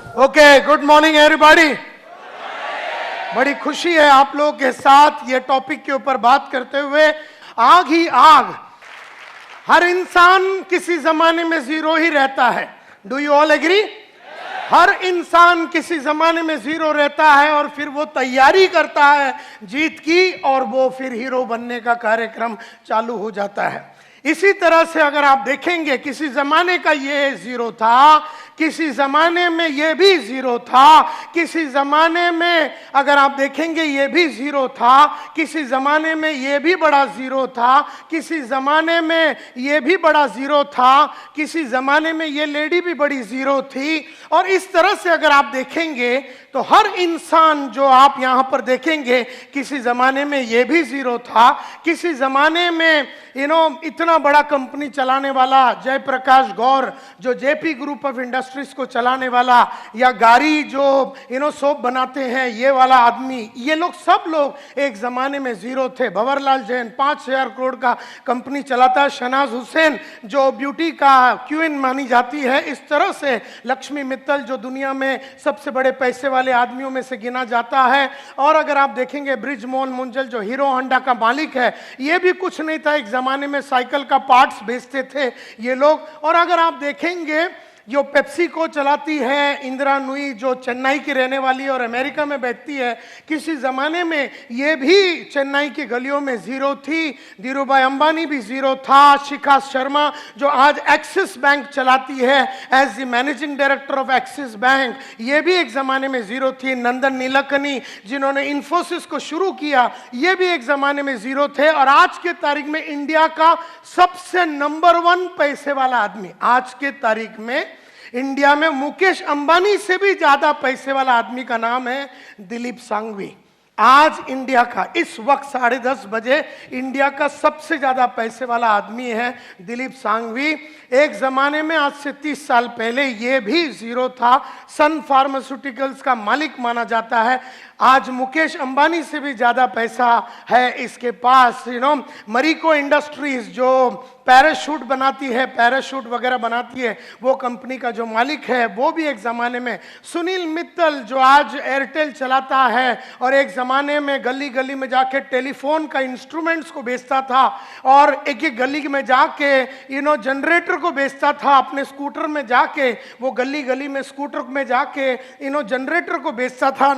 Okay, good morning everybody. बड़ी खुशी है आप लोगों के साथ ये टॉपिक के ऊपर बात करते हुए। आग ही आग, हर इंसान किसी जमाने में जीरो ही रहता है। Do you all agree? हर इंसान किसी जमाने में जीरो रहता है और फिर वो तैयारी करता है जीत की और वो फिर हीरो बनने का कार्यक्रम चालू हो जाता है। इसी तरह से अगर आप देखेंगे किसी जमाने का ये जीरो था, किसी जमाने में ये भी जीरो था, किसी जमाने में अगर आप देखेंगे ये भी जीरो था, किसी जमाने में ये भी बड़ा जीरो था, किसी जमाने में ये भी बड़ा जीरो था, किसी जमाने में ये लेडी भी बड़ी जीरो थी। और इस तरह से अगर आप देखेंगे तो हर इंसान जो आप यहां पर देखेंगे किसी जमाने में ये भी जीरो था, किसी जमाने में इतना बड़ा कंपनी चलाने वाला जयप्रकाश गौर जो जेपी ग्रुप ऑफ इंडस्ट्रीज को चलाने वाला, या गाड़ी जो सोप बनाते हैं ये वाला आदमी, ये लोग सब लोग एक जमाने में जीरो थे। भंवरलाल जैन 5,000 करोड़ का कंपनी चलाता है। शहनाज हुसैन जो ब्यूटी का क्वीन मानी जाती है। इस तरह से लक्ष्मी मित्तल जो दुनिया में सबसे बड़े पैसे वाले आदमियों में से गिना जाता है। और अगर आप देखेंगे ब्रिजमोहन मुंजल जो हीरो होंडा का मालिक है, ये भी कुछ नहीं था, एक जमाने में साइकिल का पार्ट्स बेचते थे ये लोग। और अगर आप देखेंगे जो पेप्सी को चलाती है इंदिरा नुई जो चेन्नई की रहने वाली और अमेरिका में बैठती है, किसी ज़माने में ये भी चेन्नई की गलियों में ज़ीरो थी। धीरूभाई अंबानी भी ज़ीरो था। शिखा शर्मा जो आज एक्सिस बैंक चलाती है as the managing director of Axis bank, ये भी एक ज़माने में ज़ीरो थी। नंदन नीलकनी जिन्होंने इन्फोसिस को शुरू किया, ये भी एक ज़माने में ज़ीरो थे। और आज के तारीख में इंडिया का सबसे नंबर 1 पैसे वाला आदमी, आज के तारीख में इंडिया में मुकेश अंबानी से भी ज्यादा पैसे वाला आदमी का नाम है दिलीप सांघवी। आज इंडिया का इस वक्त 10:30 बजे इंडिया का सबसे ज्यादा पैसे वाला आदमी है दिलीप सांघवी। एक जमाने में आज से 30 साल पहले ये भी जीरो था। सन फार्मास्यूटिकल्स का मालिक माना जाता है। आज मुकेश अंबानी से भी ज्यादा पैसा है इसके पास। मरीको इंडस्ट्रीज जो पैराशूट बनाती है, पैराशूट वगैरह बनाती है, वो कंपनी का जो मालिक है वो भी एक ज़माने में। सुनील मित्तल जो आज एयरटेल चलाता है और एक ज़माने में गली गली में जाके टेलीफोन का इंस्ट्रूमेंट्स को बेचता था और एक एक गली में जाके जनरेटर को बेचता था। अपने स्कूटर में जाके वो गली गली में स्कूटर में जाके जनरेटर को बेचता था।